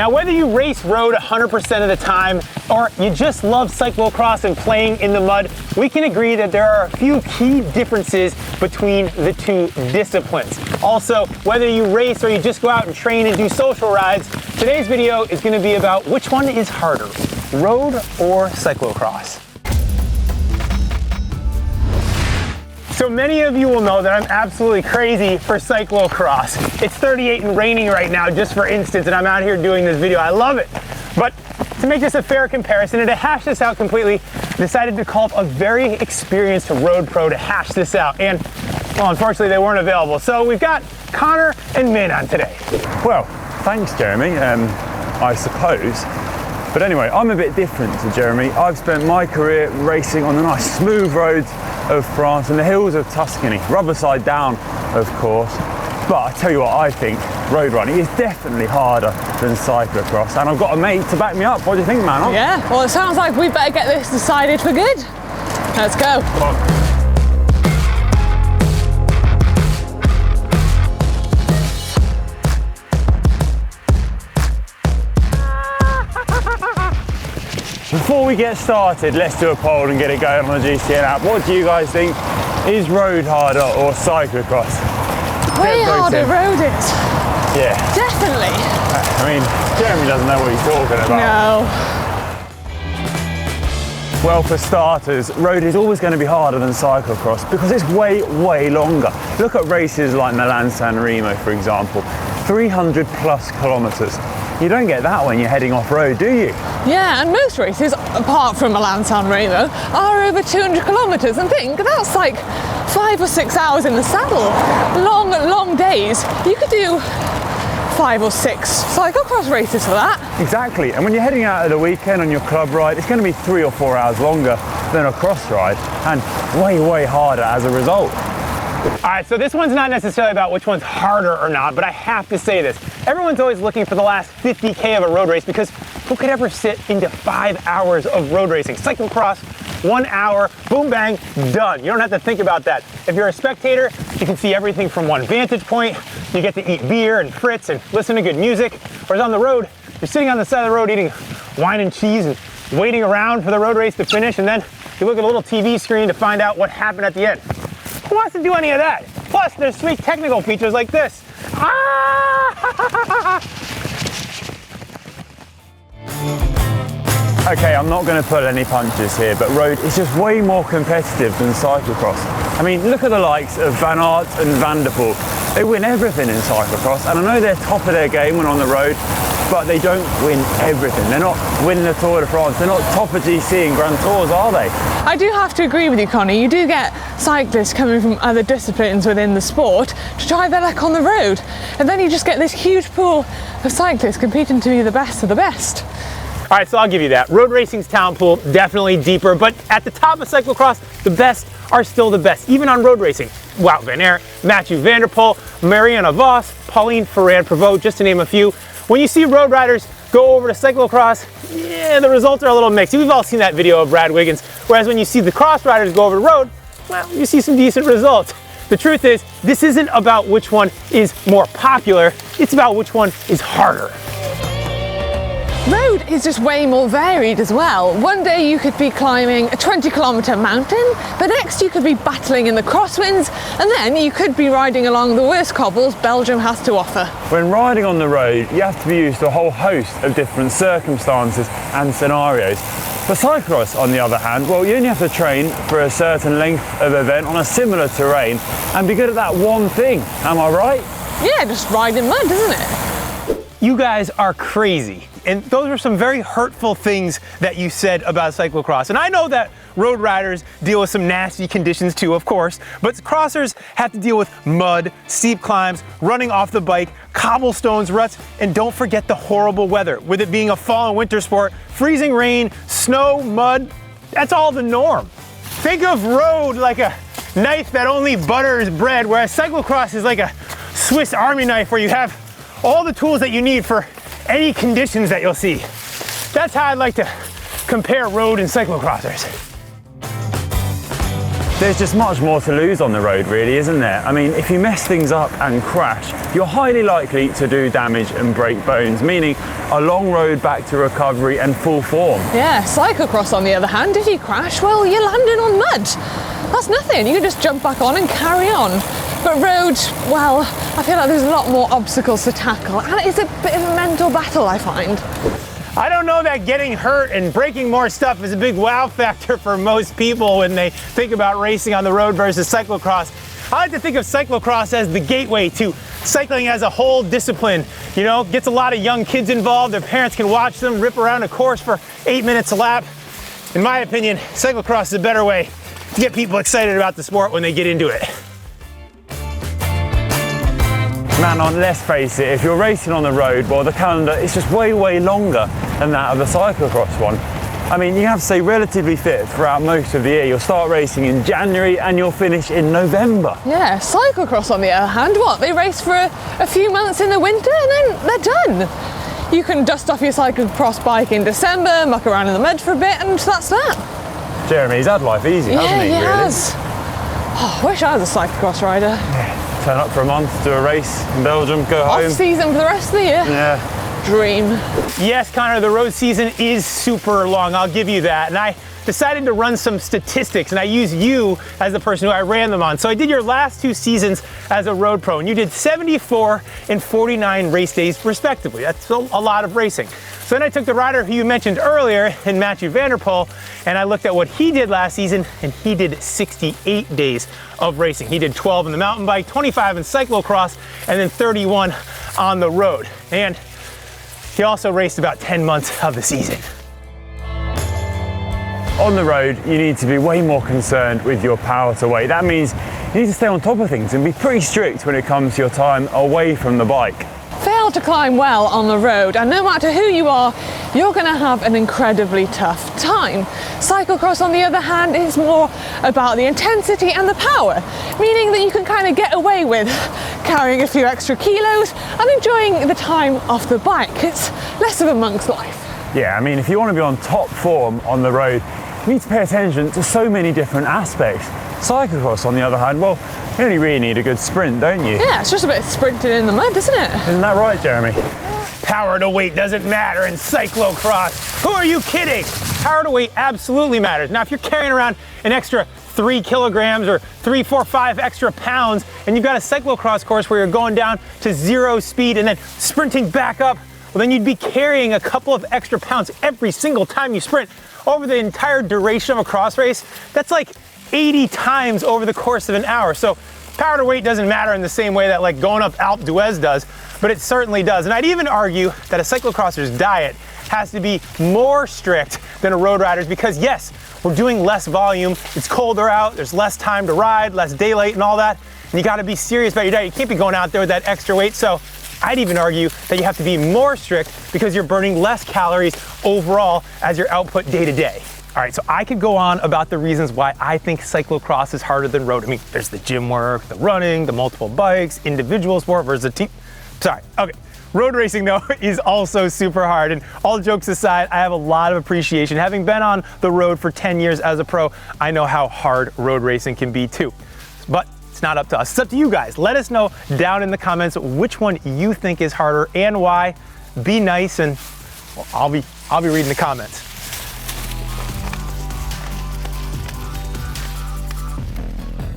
Now, whether you race road 100% of the time or you just love cyclocross and playing in the mud, we can agree that there are a few key differences between the two disciplines. Also, whether you race or you just go out and train and do social rides, today's video is going to be about which one is harder, road or cyclocross. So many of you will know that I'm absolutely crazy for cyclocross. It's 38 and raining right now, just for instance, and I'm out here doing this video. I love it. But to make this a fair comparison and to hash this out completely, I decided to call up a very experienced road pro to hash this out. And, well, unfortunately, they weren't available. So we've got Conor and Manon today. Well, thanks, Jeremy, I suppose. But anyway, I'm a bit different to Jeremy. I've spent my career racing on the nice smooth roads of France and the hills of Tuscany, rubber side down, of course. But I tell you what, I think road running is definitely harder than cyclocross, and I've got a mate to back me up. What do you think, Manon? Yeah, well, it sounds like we better get this decided for good. Let's go. Come on. Before we get started, let's do a poll and get it going on the GCN app. What do you guys think? Is road harder or cyclocross? Way harder, road it. Yeah. Definitely. I mean, Jeremy doesn't know what he's talking about. No. Well, for starters, road is always going to be harder than cyclocross because it's way longer. Look at races like Milan-San Remo, for example, 300 plus kilometers. You don't get that when you're heading off-road, do you? Yeah, and most races, apart from Milan-San Remo, are over 200 kilometres. And think, that's like 5 or 6 hours in the saddle. Long days. You could do 5 or 6 cyclocross races for that. Exactly, and when you're heading out at the weekend on your club ride, it's going to be 3 or 4 hours longer than a cross ride, and way harder as a result. All right, so this one's not necessarily about which one's harder or not, but I have to say this. Everyone's always looking for the last 50K of a road race because who could ever sit into 5 hours of road racing? Cyclocross, 1 hour, boom, bang, done. You don't have to think about that. If you're a spectator, you can see everything from one vantage point. You get to eat beer and Fritz and listen to good music. Whereas on the road, you're sitting on the side of the road eating wine and cheese and waiting around for the road race to finish, and then you look at a little TV screen to find out what happened at the end. Who wants to do any of that? Plus, there's sweet technical features like this. Okay, I'm not going to pull any punches here, but road is just way more competitive than cyclocross. I mean, look at the likes of Van Aert and Van der Poel. They win everything in cyclocross, and I know they're top of their game when on the road, but they don't win everything. They're not winning the Tour de France. They're not top of GC and Grand Tours, are they? I do have to agree with you, Conor. You do get cyclists coming from other disciplines within the sport to try their luck on the road. And then you just get this huge pool of cyclists competing to be the best of the best. All right, so I'll give you that. Road racing's talent pool, definitely deeper, but at the top of cyclocross, the best are still the best, even on road racing. Wout van Aert, Mathieu van der Poel, Marianne Vos, Pauline Ferrand-Prévot, just to name a few. When you see road riders go over to cyclocross, yeah, the results are a little mixed. We've all seen that video of Brad Wiggins, whereas when you see the cross riders go over the road, well, you see some decent results. The truth is, this isn't about which one is more popular, it's about which one is harder. Road is just way more varied as well. One day you could be climbing a 20-kilometre mountain, the next you could be battling in the crosswinds, and then you could be riding along the worst cobbles Belgium has to offer. When riding on the road, you have to be used to a whole host of different circumstances and scenarios. For cyclocross, on the other hand, well, you only have to train for a certain length of event on a similar terrain and be good at that one thing. Am I right? Yeah, just riding mud, isn't it? You guys are crazy. And those are some very hurtful things that you said about cyclocross. And I know that road riders deal with some nasty conditions too, of course, but crossers have to deal with mud, steep climbs, running off the bike, cobblestones, ruts, and don't forget the horrible weather. With it being a fall and winter sport, freezing rain, snow, mud, that's all the norm. Think of road like a knife that only butters bread, whereas cyclocross is like a Swiss Army knife where you have all the tools that you need for any conditions that you'll see. That's how I'd like to compare road and cyclocrossers. There's just much more to lose on the road, really, isn't there? I mean, if you mess things up and crash, you're highly likely to do damage and break bones, meaning a long road back to recovery and full form. Yeah, cyclocross on the other hand, if you crash, well, you're landing on mud. That's nothing, you can just jump back on and carry on. But road, well, I feel like there's a lot more obstacles to tackle, and it's a bit of a mental battle, I find. I don't know that getting hurt and breaking more stuff is a big wow factor for most people when they think about racing on the road versus cyclocross. I like to think of cyclocross as the gateway to cycling as a whole discipline. You know, gets a lot of young kids involved. Their parents can watch them rip around a course for 8 minutes a lap. In my opinion, cyclocross is a better way to get people excited about the sport when they get into it. Manon, let's face it, if you're racing on the road, well, the calendar is just way, way longer than that of the cyclocross one. I mean, you have to stay relatively fit throughout most of the year. You'll start racing in January and you'll finish in November. Yeah, cyclocross on the other hand, what? They race for a few months in the winter and then they're done. You can dust off your cyclocross bike in December, muck around in the mud for a bit, and that's that. Jeremy's had life easy, hasn't he, Yeah, he really? has. Oh, I wish I was a cyclocross rider. Yeah. Turn up for a month, do a race in Belgium, go home. Off season for the rest of the year. Yeah. Dream. Yes, Connor, the road season is super long, I'll give you that. And I decided to run some statistics, and I used you as the person who I ran them on. So I did your last 2 seasons as a road pro, and you did 74 and 49 race days respectively. That's a lot of racing. So then I took the rider who you mentioned earlier, in Matthew Van der Poel, and I looked at what he did last season, and he did 68 days of racing. He did 12 in the mountain bike, 25 in cyclocross, and then 31 on the road. And he also raced about 10 months of the season. On the road, you need to be way more concerned with your power to weight. That means you need to stay on top of things and be pretty strict when it comes to your time away from the bike. Fail to climb well on the road, and no matter who you are, you're going to have an incredibly tough time. Cyclocross, on the other hand, is more about the intensity and the power, meaning that you can kind of get away with carrying a few extra kilos and enjoying the time off the bike. It's less of a monk's life. Yeah, I mean, if you want to be on top form on the road, you need to pay attention to so many different aspects. Cyclocross, on the other hand, well, you only really need a good sprint, don't you? Yeah, it's just a bit of sprinting in the mud, isn't it? Isn't that right, Jeremy? Power to weight doesn't matter in cyclocross. Who are you kidding? Power to weight absolutely matters. Now, if you're carrying around an extra 3 kilograms or 3, 4, 5 extra pounds, and you've got a cyclocross course where you're going down to 0 speed and then sprinting back up, well, then you'd be carrying a couple of extra pounds every single time you sprint over the entire duration of a cross race. That's like 80 times over the course of an hour. So power to weight doesn't matter in the same way that like going up Alpe d'Huez does, but it certainly does. And I'd even argue that a cyclocrosser's diet has to be more strict than a road rider's, because yes, we're doing less volume, it's colder out, there's less time to ride, less daylight and all that, and you gotta be serious about your diet. You can't be going out there with that extra weight. So I'd even argue that you have to be more strict because you're burning less calories overall as your output day to day. All right, so I could go on about the reasons why I think cyclocross is harder than road. I mean, there's the gym work, the running, the multiple bikes, individual sport versus a team. Sorry, okay. Road racing though is also super hard, and all jokes aside, I have a lot of appreciation. Having been on the road for 10 years as a pro, I know how hard road racing can be too. But it's not up to us, it's up to you guys. Let us know down in the comments which one you think is harder and why. Be nice, and well, I'll be reading the comments.